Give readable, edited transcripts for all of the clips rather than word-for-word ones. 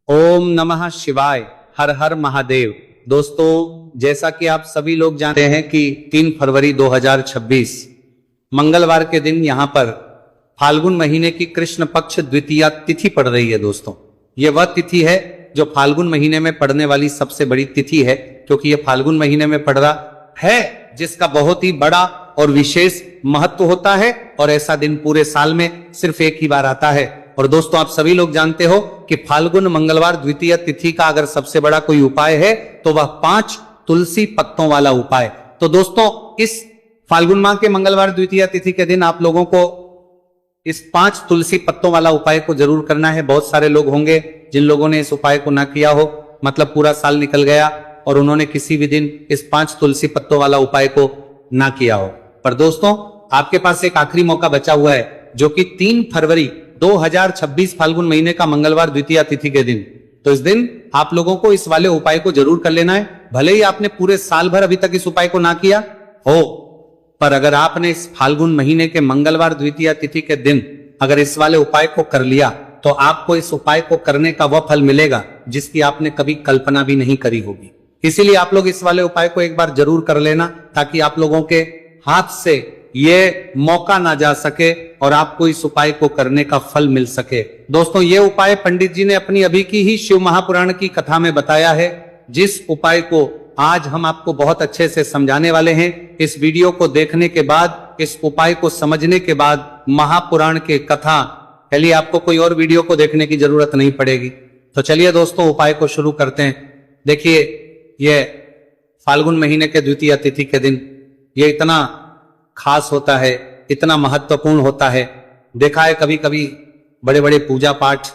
ओम नमः शिवाय। हर हर महादेव। दोस्तों, जैसा कि आप सभी लोग जानते हैं कि 3 फरवरी 2026 मंगलवार के दिन यहाँ पर फाल्गुन महीने की कृष्ण पक्ष द्वितीया तिथि पड़ रही है। दोस्तों, ये वह तिथि है जो फाल्गुन महीने में पड़ने वाली सबसे बड़ी तिथि है, क्योंकि ये फाल्गुन महीने में पड़ रहा है जिसका बहुत ही बड़ा और विशेष महत्व होता है, और ऐसा दिन पूरे साल में सिर्फ एक ही बार आता है। और दोस्तों, आप सभी लोग जानते हो कि फाल्गुन मंगलवार द्वितीय तिथि का अगर सबसे बड़ा कोई उपाय है तो वह 5 तुलसी पत्तों वाला उपाय। तो दोस्तों, इस फाल्गुन माह के मंगलवार द्वितीय तिथि के दिन आप लोगों को इस 5 तुलसी पत्तों वाला उपाय को जरूर करना है। बहुत सारे लोग होंगे जिन लोगों ने इस उपाय को ना किया हो, मतलब पूरा साल निकल गया और उन्होंने किसी भी दिन इस 5 तुलसी पत्तों वाला उपाय को ना किया हो। पर दोस्तों, आपके पास एक आखिरी मौका बचा हुआ है, जो कि 3 फरवरी 2026 फाल्गुन महीने का मंगलवार द्वितीय तिथि के दिन। तो इस दिन आप लोगों को इस वाले उपाय को जरूर कर लेना है। भले ही आपने पूरे साल भर अभी तक इस उपाय को ना किया हो, पर अगर आपने इस फाल्गुन महीने के मंगलवार द्वितीय तिथि के दिन अगर इस वाले उपाय को कर लिया तो आपको इस उपाय को करने का वह फल मिलेगा जिसकी आपने कभी कल्पना भी नहीं करी होगी। इसीलिए आप लोग इस वाले उपाय को एक बार जरूर कर लेना, ताकि आप लोगों के हाथ से ये मौका ना जा सके और आपको इस उपाय को करने का फल मिल सके। दोस्तों, ये उपाय पंडित जी ने अपनी अभी की ही शिव महापुराण की कथा में बताया है, जिस उपाय को आज हम आपको बहुत अच्छे से समझाने वाले हैं। इस वीडियो को देखने के बाद, इस उपाय को समझने के बाद महापुराण के कथा के लिए आपको कोई और वीडियो को देखने की जरूरत नहीं पड़ेगी। तो चलिए दोस्तों, उपाय को शुरू करते हैं। देखिए, ये फाल्गुन महीने के द्वितीय तिथि के दिन ये इतना खास होता है, इतना महत्वपूर्ण होता है। देखा है कभी कभी बड़े बड़े पूजा पाठ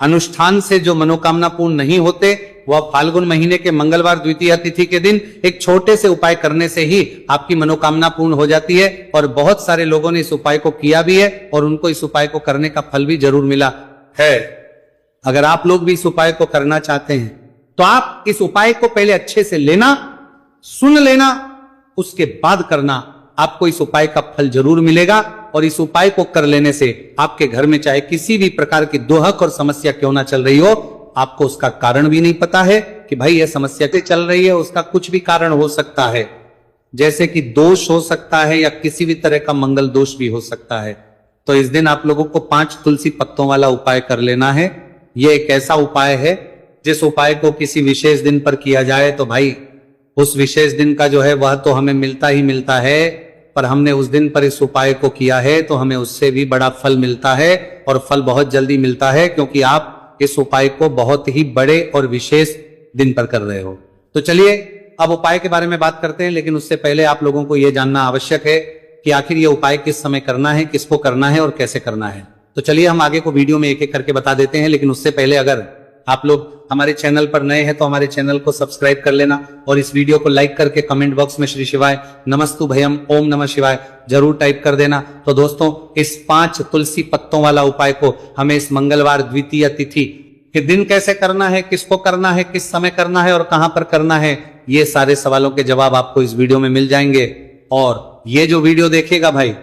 अनुष्ठान से जो मनोकामना पूर्ण नहीं होते, वह फाल्गुन महीने के मंगलवार द्वितीय तिथि के दिन एक छोटे से उपाय करने से ही आपकी मनोकामना पूर्ण हो जाती है। और बहुत सारे लोगों ने इस उपाय को किया भी है और उनको इस उपाय को करने का फल भी जरूर मिला है। अगर आप लोग भी इस उपाय को करना चाहते हैं तो आप इस उपाय को पहले अच्छे से लेना, सुन लेना, उसके बाद करना। आपको इस उपाय का फल जरूर मिलेगा। और इस उपाय को कर लेने से आपके घर में चाहे किसी भी प्रकार की दुहक और समस्या क्यों ना चल रही हो, आपको उसका कारण भी नहीं पता है कि भाई यह समस्या क्यों चल रही है। उसका कुछ भी कारण हो सकता है, जैसे कि दोष हो सकता है या किसी भी तरह का मंगल दोष भी हो सकता है। तो इस दिन आप लोगों को 5 तुलसी पत्तों वाला उपाय कर लेना है। यह एक ऐसा उपाय है जिस उपाय को किसी विशेष दिन पर किया जाए तो भाई उस विशेष दिन का जो है वह तो हमें मिलता ही मिलता है, पर हमने उस दिन पर इस उपाय को किया है तो हमें उससे भी बड़ा फल मिलता है, और फल बहुत जल्दी मिलता है, क्योंकि आप इस उपाय को बहुत ही बड़े और विशेष दिन पर कर रहे हो। तो चलिए अब उपाय के बारे में बात करते हैं, लेकिन उससे पहले आप लोगों को यह जानना आवश्यक है कि आखिर ये उपाय किस समय करना है, किसको करना है और कैसे करना है। तो चलिए हम आगे को वीडियो में एक एक करके बता देते हैं, लेकिन उससे पहले अगर आप लोग हमारे चैनल पर नए हैं तो हमारे चैनल को सब्सक्राइब कर लेना, और इस वीडियो को लाइक करके कमेंट बॉक्स में श्री शिवाय नमस्तु भयम ओम नमः शिवाय जरूर टाइप कर देना। तो दोस्तों, इस 5 तुलसी पत्तों वाला उपाय को हमें इस मंगलवार द्वितीय तिथि के दिन कैसे करना है, किसको करना है, किस समय करना है और कहां पर करना है, ये सारे सवालों के जवाब आपको इस वीडियो में मिल जाएंगे। और ये जो वीडियो देखेगा भाई,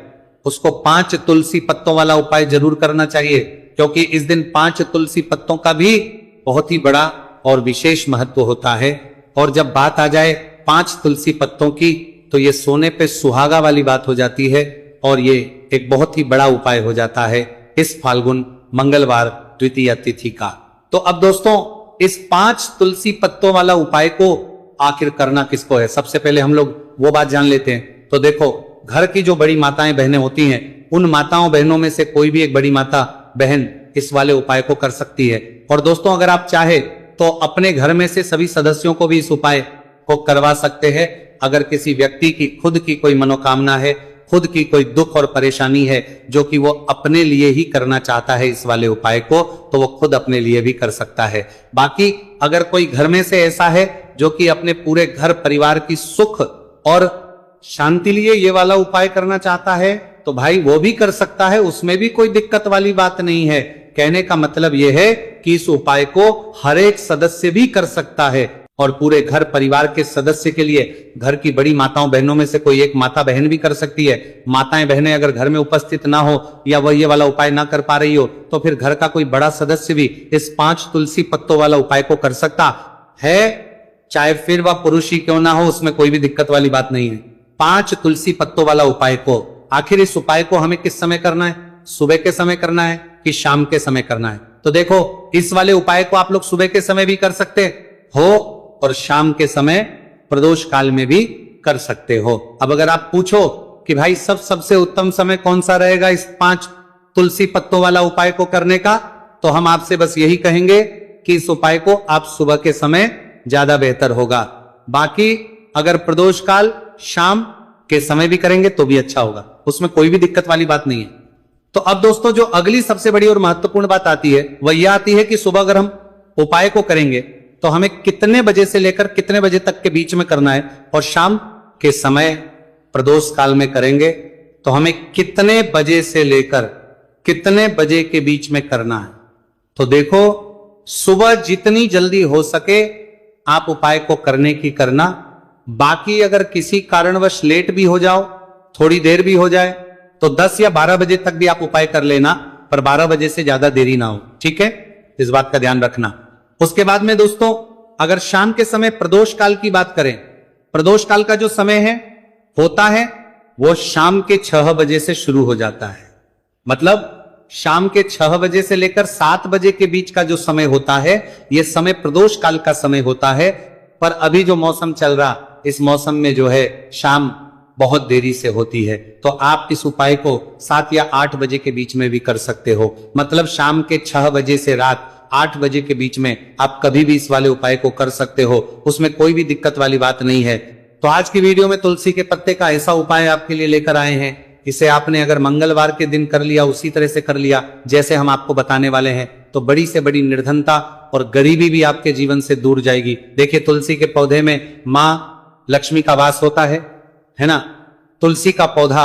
उसको 5 तुलसी पत्तों वाला उपाय जरूर करना चाहिए, क्योंकि इस दिन 5 तुलसी पत्तों का भी बहुत ही बड़ा और विशेष महत्व होता है। और जब बात आ जाए 5 तुलसी पत्तों की, तो ये सोने पे सुहागा वाली बात हो जाती है, और ये एक बहुत ही बड़ा उपाय हो जाता है इस फाल्गुन मंगलवार द्वितीय तिथि का। तो अब दोस्तों, इस 5 तुलसी पत्तों वाला उपाय को आखिर करना किसको है, सबसे पहले हम लोग वो बात जान लेते हैं। तो देखो, घर की जो बड़ी माताएं बहनें होती हैं, उन माताओं बहनों में से कोई भी एक बड़ी माता बहन इस वाले उपाय को कर सकती है। और दोस्तों, अगर आप चाहे तो अपने घर में से सभी सदस्यों को भी इस उपाय को करवा सकते हैं। अगर किसी व्यक्ति की खुद की कोई मनोकामना है, खुद की कोई दुख और परेशानी है जो कि वो अपने लिए ही करना चाहता है इस वाले उपाय को, तो वो खुद अपने लिए भी कर सकता है। बाकी अगर कोई घर में से ऐसा है जो कि अपने पूरे घर परिवार की सुख और शांति लिए ये वाला उपाय करना चाहता है, तो भाई वो भी कर सकता है, उसमें भी कोई दिक्कत वाली बात नहीं है। कहने का मतलब यह है कि इस उपाय को हर एक सदस्य भी कर सकता है। और पूरे घर परिवार के सदस्य के लिए, घर की बड़ी माताओं बहनों में से कोई एक माता बहन भी कर सकती है। माताएं बहनें अगर घर में उपस्थित ना हो या वह ये वाला उपाय ना कर पा रही हो तो फिर घर का कोई बड़ा सदस्य भी इस 5 तुलसी पत्तों वाला उपाय को कर सकता है, चाहे फिर वह पुरुष ही क्यों ना हो, उसमें कोई भी दिक्कत वाली बात नहीं है। 5 तुलसी पत्तों वाला उपाय को, आखिर इस उपाय को हमें किस समय करना है? सुबह के समय करना है कि शाम के समय करना है? तो देखो, इस वाले उपाय को आप लोग सुबह के समय भी कर सकते हो और शाम के समय प्रदोष काल में भी कर सकते हो। अब अगर आप पूछो कि भाई सबसे उत्तम समय कौन सा रहेगा इस 5 तुलसी पत्तों वाला उपाय को करने का, तो हम आपसे बस यही कहेंगे कि इस उपाय को आप सुबह के समय ज्यादा बेहतर होगा। बाकी अगर प्रदोष काल शाम के समय भी करेंगे तो भी अच्छा होगा, उसमें कोई भी दिक्कत वाली बात नहीं है। तो अब दोस्तों, जो अगली सबसे बड़ी और महत्वपूर्ण बात आती है वह यह आती है कि सुबह अगर हम उपाय को करेंगे तो हमें कितने बजे से लेकर कितने बजे तक के बीच में करना है, और शाम के समय प्रदोष काल में करेंगे तो हमें कितने बजे से लेकर कितने बजे के बीच में करना है। तो देखो, सुबह जितनी जल्दी हो सके आप उपाय को करने की करना। बाकी अगर किसी कारणवश लेट भी हो जाओ, थोड़ी देर भी हो जाए, तो 10 या 12 बजे तक भी आप उपाय कर लेना, पर 12 बजे से ज्यादा देरी ना हो, ठीक है? इस बात का ध्यान रखना। उसके बाद में दोस्तों, अगर शाम के समय प्रदोष काल की बात करें, प्रदोष काल का जो समय है होता है वो शाम के 6 बजे से शुरू हो जाता है। मतलब शाम के 6 बजे से लेकर 7 बजे के बीच का जो समय होता है, यह समय प्रदोष काल का समय होता है। पर अभी जो मौसम चल रहा, इस मौसम में जो है शाम बहुत देरी से होती है, तो आप इस उपाय को 7 या 8 बजे के बीच में भी कर सकते हो। मतलब शाम के 6 बजे से रात 8 बजे के बीच में आप कभी भी इस वाले उपाय को कर सकते हो, उसमें कोई भी दिक्कत वाली बात नहीं है। तो आज की वीडियो में तुलसी के पत्ते का ऐसा उपाय आपके लिए लेकर आए हैं, इसे आपने अगर मंगलवार के दिन कर लिया, उसी तरह से कर लिया जैसे हम आपको बताने वाले हैं, तो बड़ी से बड़ी निर्धनता और गरीबी भी आपके जीवन से दूर जाएगी। देखिए, तुलसी के पौधे में माँ लक्ष्मी का वास होता है ना? तुलसी का पौधा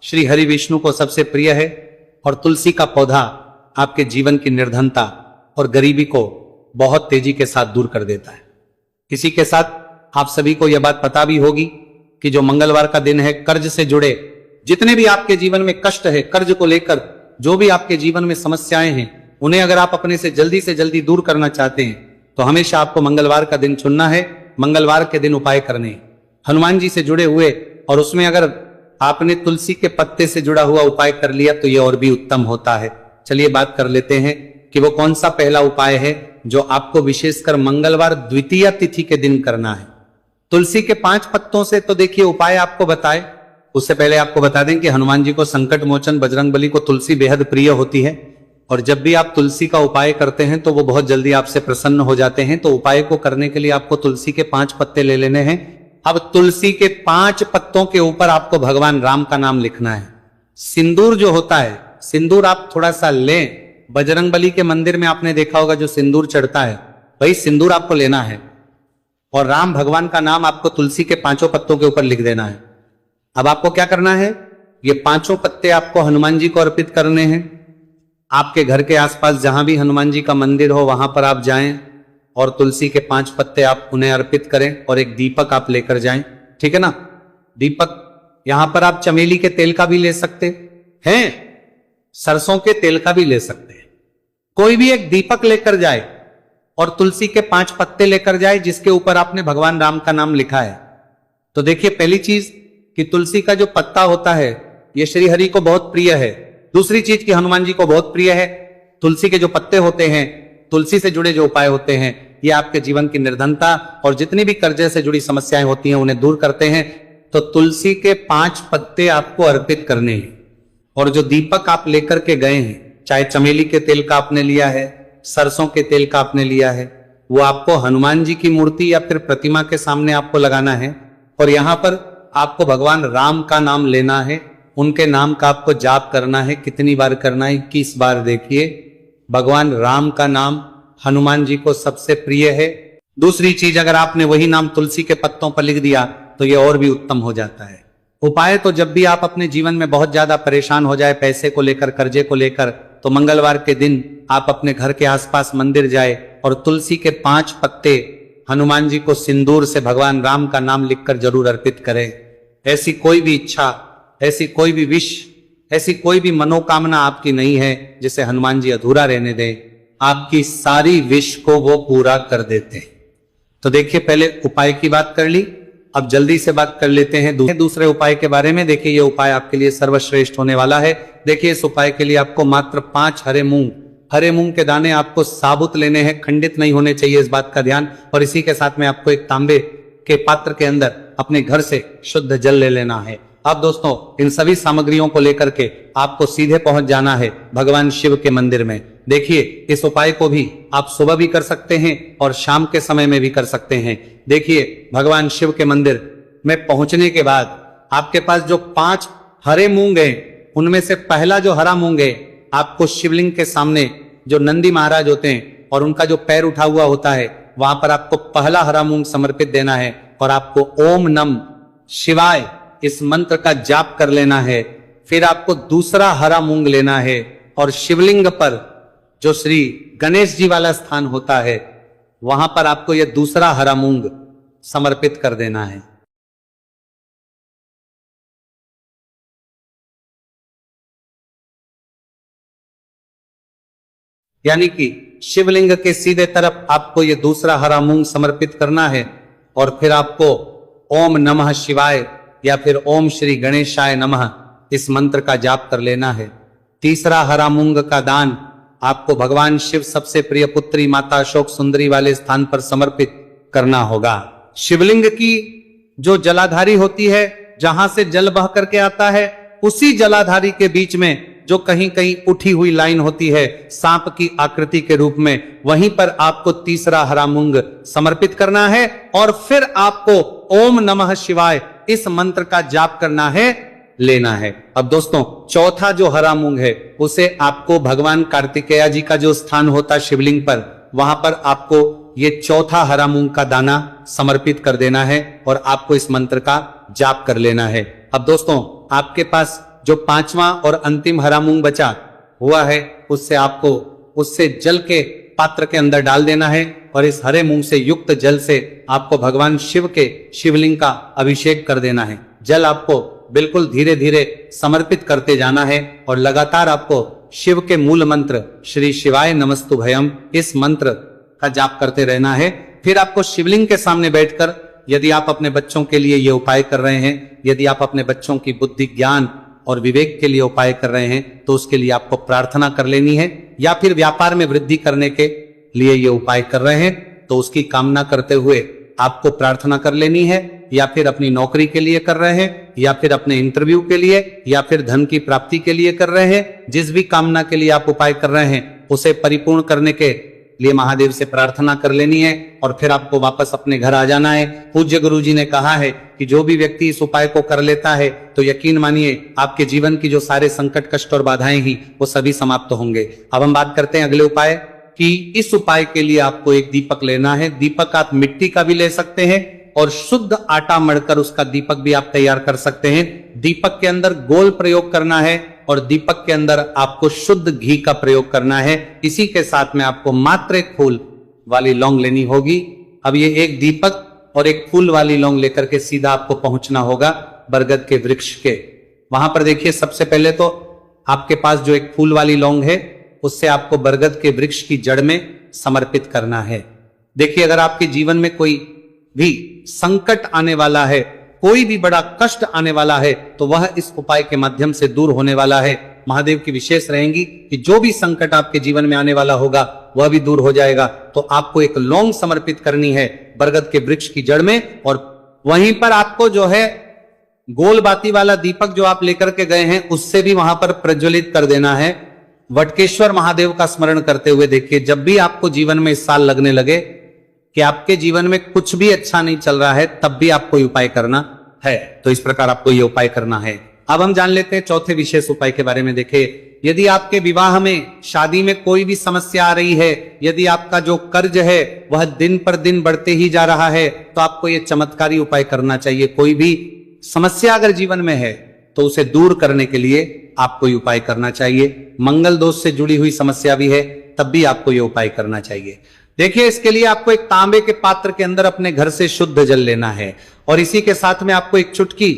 श्री हरि विष्णु को सबसे प्रिय है, और तुलसी का पौधा आपके जीवन की निर्धनता और गरीबी को बहुत तेजी के साथ दूर कर देता है। इसी के साथ आप सभी को यह बात पता भी होगी कि जो मंगलवार का दिन है, कर्ज से जुड़े जितने भी आपके जीवन में कष्ट है, कर्ज को लेकर जो भी आपके जीवन में समस्याएं हैं, उन्हें अगर आप अपने से जल्दी दूर करना चाहते हैं तो हमेशा आपको मंगलवार का दिन चुनना है, मंगलवार के दिन उपाय करने हैं हनुमान जी से जुड़े हुए, और उसमें अगर आपने तुलसी के पत्ते से जुड़ा हुआ उपाय कर लिया तो यह और भी उत्तम होता है। चलिए बात कर लेते हैं कि वो कौन सा पहला उपाय है जो आपको विशेषकर मंगलवार द्वितीया तिथि के दिन करना है। तुलसी के 5 पत्तों से तो देखिए उपाय आपको बताए, उससे पहले आपको बता दें कि हनुमान जी को संकट मोचन बजरंगबली को तुलसी बेहद प्रिय होती है, और जब भी आप तुलसी का उपाय करते हैं तो वो बहुत जल्दी आपसे प्रसन्न हो जाते हैं। तो उपाय को करने के लिए आपको तुलसी के 5 पत्ते ले लेने हैं। अब तुलसी के 5 पत्तों के ऊपर आपको भगवान राम का नाम लिखना है। सिंदूर जो होता है, सिंदूर आप थोड़ा सा लें। बजरंगबली के मंदिर में आपने देखा होगा जो सिंदूर चढ़ता है, वही सिंदूर आपको लेना है, और राम भगवान का नाम आपको तुलसी के 5 पत्तों के ऊपर लिख देना है। अब आपको क्या करना है, ये 5 पत्ते आपको हनुमान जी को अर्पित करने हैं। आपके घर के आसपास जहां भी हनुमान जी का मंदिर हो वहां पर आप जाएं और तुलसी के 5 पत्ते आप उन्हें अर्पित करें, और एक दीपक आप लेकर जाएं, ठीक है ना? दीपक, यहां पर आप चमेली के तेल का भी ले सकते हैं, सरसों के तेल का भी ले सकते हैं। कोई भी एक दीपक लेकर जाए और तुलसी के 5 पत्ते लेकर जाए जिसके ऊपर आपने भगवान राम का नाम लिखा है। तो देखिए, पहली चीज कि तुलसी का जो पत्ता होता है यह श्री हरि को बहुत प्रिय है। दूसरी चीज कि हनुमान जी को बहुत प्रिय है। तुलसी के जो पत्ते होते हैं, तुलसी से जुड़े जो उपाय होते हैं, ये आपके जीवन की निर्धनता और जितनी भी कर्जे से जुड़ी समस्याएं होती हैं उन्हें दूर करते हैं। तो तुलसी के 5 पत्ते आपको अर्पित करने हैं, और जो दीपक आप लेकर के गए हैं, चाहे चमेली के तेल का आपने लिया है, सरसों के तेल का आपने लिया है, वो आपको हनुमान जी की मूर्ति या फिर प्रतिमा के सामने आपको लगाना है, और यहां पर आपको भगवान राम का नाम लेना है, उनके नाम का आपको जाप करना है। कितनी बार करना है? 21 बार। देखिए, भगवान राम का नाम हनुमान जी को सबसे प्रिय है। दूसरी चीज, अगर आपने वही नाम तुलसी के पत्तों पर लिख दिया तो यह और भी उत्तम हो जाता है। उपाय तो जब भी आप अपने जीवन में बहुत ज्यादा परेशान हो जाए, पैसे को लेकर, कर्जे को लेकर, तो मंगलवार के दिन आप अपने घर के आसपास मंदिर जाए और तुलसी के 5 पत्ते हनुमान जी को सिंदूर से भगवान राम का नाम लिखकर जरूर अर्पित करें। ऐसी कोई भी इच्छा, ऐसी कोई भी विश, ऐसी कोई भी मनोकामना आपकी नहीं है जिसे हनुमान जी अधूरा रहने दें। आपकी सारी विश को वो पूरा कर देते हैं। तो देखिए, पहले उपाय की बात कर ली, अब जल्दी से बात कर लेते हैं दूसरे उपाय के बारे में। देखिए, ये उपाय आपके लिए सर्वश्रेष्ठ होने वाला है। देखिए, इस उपाय के लिए आपको मात्र 5 हरे मूंग के दाने आपको साबुत लेने हैं, खंडित नहीं होने चाहिए, इस बात का ध्यान। और इसी के साथ में आपको एक तांबे के पात्र के अंदर अपने घर से शुद्ध जल ले लेना है। अब दोस्तों, इन सभी सामग्रियों को लेकर के आपको सीधे पहुंच जाना है भगवान शिव के मंदिर में। देखिए, इस उपाय को भी आप सुबह भी कर सकते हैं और शाम के समय में भी कर सकते हैं। देखिए, भगवान शिव के मंदिर में पहुंचने के बाद आपके पास जो 5 हरे मूंग हैं, उनमें से पहला जो हरा मूंग है, आपको शिवलिंग के सामने जो नंदी महाराज होते हैं और उनका जो पैर उठा हुआ होता है, वहां पर आपको पहला हरा मूंग समर्पित देना है और आपको ओम नम शिवाय इस मंत्र का जाप कर लेना है। फिर आपको दूसरा हरा मूंग लेना है और शिवलिंग पर जो श्री गणेश जी वाला स्थान होता है, वहां पर आपको यह दूसरा हरा मूंग समर्पित कर देना है। यानी कि शिवलिंग के सीधे तरफ आपको यह दूसरा हरा मूंग समर्पित करना है और फिर आपको ओम नमः शिवाय या फिर ओम श्री गणेशाय नमः इस मंत्र का जाप कर लेना है। तीसरा हरा मूंग का दान आपको भगवान शिव सबसे प्रिय पुत्री माता अशोक सुंदरी वाले स्थान पर समर्पित करना होगा। शिवलिंग की जो जलाधारी होती है, जहां से जल बह करके आता है, उसी जलाधारी के बीच में जो कहीं कहीं उठी हुई लाइन होती है सांप की आकृति के रूप में, वहीं पर आपको तीसरा हरा मूंग समर्पित करना है और फिर आपको ओम नमः शिवाय इस मंत्र का जाप करना है, लेना है। अब दोस्तों, चौथा जो हरा मूंग है उसे आपको भगवान कार्तिकेय जी का जो स्थान होता है शिवलिंग पर, वहां पर आपको ये चौथा हरा मूंग का दाना समर्पित कर देना है और आपको इस मंत्र का जाप कर लेना है। अब दोस्तों, आपके पास जो 5वां और अंतिम हरा मूंग बचा हुआ है, उससे जल के पात्र के अंदर डाल देना है और इस हरे मूंग से युक्त जल से आपको भगवान शिव के शिवलिंग का अभिषेक कर देना है। जल आपको बिल्कुल धीरे धीरे समर्पित करते जाना है और लगातार आपको शिव के मूल मंत्र श्री शिवाय नमस्तुभयम इस मंत्र का जाप करते रहना है। फिर आपको शिवलिंग के सामने बैठकर, यदि आप अपने बच्चों के लिए ये उपाय कर रहे हैं, यदि आप अपने बच्चों की बुद्धि, ज्ञान और विवेक के लिए उपाय कर रहे हैं, तो उसके लिए आपको प्रार्थना कर लेनी है। या फिर व्यापार में वृद्धि करने के लिए ये उपाय कर रहे हैं, तो उसकी कामना करते हुए आपको प्रार्थना कर लेनी है। या फिर अपनी नौकरी के लिए कर रहे हैं, या फिर अपने इंटरव्यू के लिए, या फिर धन की प्राप्ति के लिए कर रहे हैं, जिस भी कामना के लिए आप उपाय कर रहे हैं, उसे परिपूर्ण करने के लिए महादेव से प्रार्थना कर लेनी है और फिर आपको वापस अपने घर आ जाना है। पूज्य गुरु जी ने कहा है कि जो भी व्यक्ति इस उपाय को कर लेता है, तो यकीन मानिए आपके जीवन की जो सारे संकट, कष्ट और बाधाएं ही, वो सभी समाप्त होंगे। अब हम बात करते हैं अगले उपाय कि इस उपाय के लिए आपको एक दीपक लेना है। दीपक आप मिट्टी का भी ले सकते हैं और शुद्ध आटा मढ़कर उसका दीपक भी आप तैयार कर सकते हैं। दीपक के अंदर गोल प्रयोग करना है और दीपक के अंदर आपको शुद्ध घी का प्रयोग करना है। इसी के साथ में आपको मात्र एक फूल वाली लौंग लेनी होगी। अब ये एक दीपक और एक फूल वाली लौंग लेकर के सीधा आपको पहुंचना होगा बरगद के वृक्ष के। वहां पर देखिए, सबसे पहले तो आपके पास जो एक फूल वाली लौंग है, उससे आपको बरगद के वृक्ष की जड़ में समर्पित करना है। देखिए, अगर आपके जीवन में कोई भी संकट आने वाला है, कोई भी बड़ा कष्ट आने वाला है, तो वह इस उपाय के माध्यम से दूर होने वाला है। महादेव की विशेष रहेंगी कि जो भी संकट आपके जीवन में आने वाला होगा वह भी दूर हो जाएगा। तो आपको एक लौंग समर्पित करनी है बरगद के वृक्ष की जड़ में और वहीं पर आपको जो है गोल बाती वाला दीपक जो आप लेकर के गए हैं, उससे भी वहां पर प्रज्वलित कर देना है। वटकेश्वर महादेव का स्मरण करते हुए देखिए, जब भी आपको जीवन में इस साल लगने लगे कि आपके जीवन में कुछ भी अच्छा नहीं चल रहा है, तब भी आपको ये उपाय करना है। तो इस प्रकार आपको ये उपाय करना है। अब हम जान लेते हैं चौथे विशेष उपाय के बारे में। देखिए, यदि आपके विवाह में, शादी में कोई भी समस्या आ रही है, यदि आपका जो कर्ज है वह दिन पर दिन बढ़ते ही जा रहा है, तो आपको ये चमत्कारी उपाय करना चाहिए। कोई भी समस्या अगर जीवन में है तो उसे दूर करने के लिए आपको ये उपाय करना चाहिए। मंगल दोष से जुड़ी हुई समस्या भी है, तब भी आपको ये उपाय करना चाहिए। देखिए, इसके लिए आपको एक तांबे के पात्र के अंदर अपने घर से शुद्ध जल लेना है और इसी के साथ में आपको एक चुटकी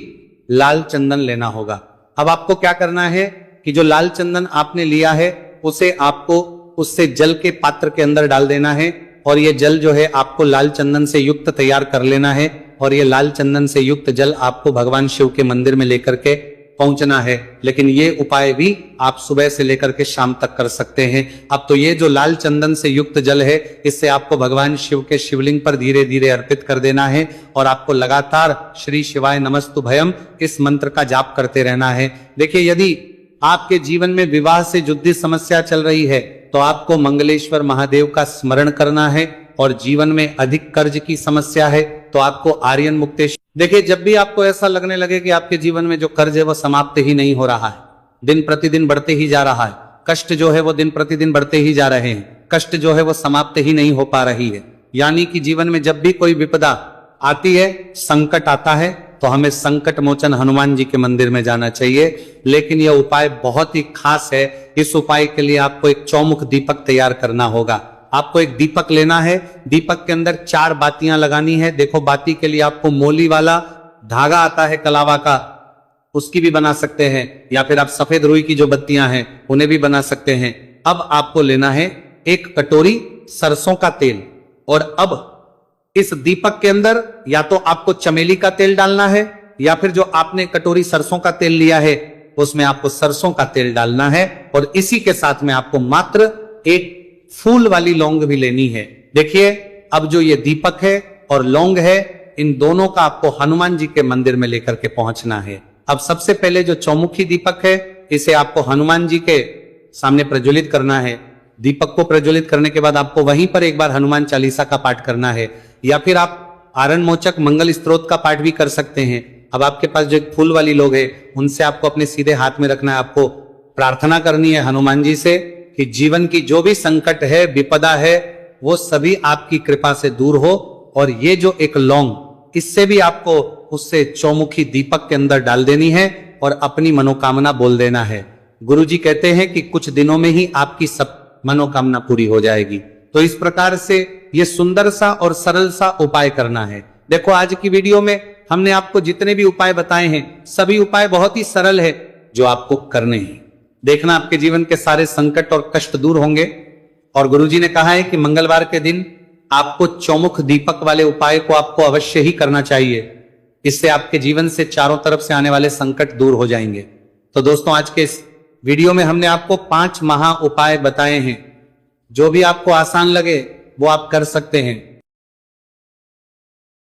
लाल चंदन लेना होगा। अब आपको क्या करना है कि जो लाल चंदन आपने लिया है उसे आपको उससे जल के पात्र के अंदर डाल देना है और ये जल जो है आपको लाल चंदन से युक्त तैयार कर लेना है और ये लाल चंदन से युक्त जल आपको भगवान शिव के मंदिर में लेकर के पहुंचना है। लेकिन ये उपाय भी आप सुबह से लेकर के शाम तक कर सकते हैं। अब तो ये जो लाल चंदन से युक्त जल है इससे आपको भगवान शिव के शिवलिंग पर धीरे धीरे अर्पित कर देना है और आपको लगातार श्री शिवाय नमस्तुभयम इस मंत्र का जाप करते रहना है। देखिए, यदि आपके जीवन में विवाह से जुड़ी समस्या चल रही है तो आपको मंगलेश्वर महादेव का स्मरण करना है और जीवन में अधिक कर्ज की समस्या है तो आपको आर्यन मुक्तेश्वर। देखिए, जब भी आपको ऐसा लगने लगे कि आपके जीवन में जो कर्ज है वो समाप्त ही नहीं हो रहा है, दिन प्रतिदिन बढ़ते ही जा रहा है, कष्ट जो है वो दिन प्रतिदिन बढ़ते ही जा रहे हैं, कष्ट जो है वो समाप्त ही नहीं हो पा रही है, यानी कि जीवन में जब भी कोई विपदा आती है, संकट आता है, तो हमें संकट मोचन हनुमान जी के मंदिर में जाना चाहिए। लेकिन यह उपाय बहुत ही खास है। इस उपाय के लिए आपको एक चौमुख दीपक तैयार करना होगा। आपको एक दीपक लेना है, दीपक के अंदर 4 बातियां लगानी है। देखो, बाती के लिए आपको मोली वाला धागा आता है कलावा का, उसकी भी बना सकते हैं, या फिर आप सफेद रुई की जो बत्तियां हैं उन्हें भी बना सकते हैं। अब आपको लेना है 1 कटोरी सरसों का तेल और अब इस दीपक के अंदर या तो आपको चमेली का तेल डालना है या फिर जो आपने कटोरी सरसों का तेल लिया है उसमें आपको सरसों का तेल डालना है और इसी के साथ में आपको मात्र 1 फूल वाली लौंग भी लेनी है। देखिए, अब जो ये दीपक है और लौंग है, इन दोनों का आपको हनुमान जी के मंदिर में लेकर के पहुंचना है। अब सबसे पहले जो चौमुखी दीपक है इसे आपको हनुमान जी के सामने प्रज्वलित करना है। दीपक को प्रज्वलित करने के बाद आपको वहीं पर एक बार हनुमान चालीसा का पाठ करना है या फिर आप आरण मोचक मंगल स्तोत्र का पाठ भी कर सकते हैं। अब आपके पास जो एक फूल वाली लोग है उनसे आपको अपने सीधे हाथ में रखना है। आपको प्रार्थना करनी है हनुमान जी से कि जीवन की जो भी संकट है, विपदा है, वो सभी आपकी कृपा से दूर हो और ये जो एक लौंग, इससे भी आपको उससे चौमुखी दीपक के अंदर डाल देनी है और अपनी मनोकामना बोल देना है। गुरुजी कहते हैं कि कुछ दिनों में ही आपकी सब मनोकामना पूरी हो जाएगी। तो इस प्रकार से ये सुंदर सा और सरल सा उपाय करना है। देखो, आज की वीडियो में हमने आपको जितने भी उपाय बताए हैं सभी उपाय बहुत ही सरल है जो आपको करने हैं। देखना, आपके जीवन के सारे संकट और कष्ट दूर होंगे। और गुरुजी ने कहा है कि मंगलवार के दिन आपको चौमुख दीपक वाले उपाय को आपको अवश्य ही करना चाहिए। इससे आपके जीवन से चारों तरफ से आने वाले संकट दूर हो जाएंगे। तो दोस्तों, आज के इस वीडियो में हमने आपको 5 महा उपाय बताए हैं। जो भी आपको आसान लगे वो आप कर सकते हैं।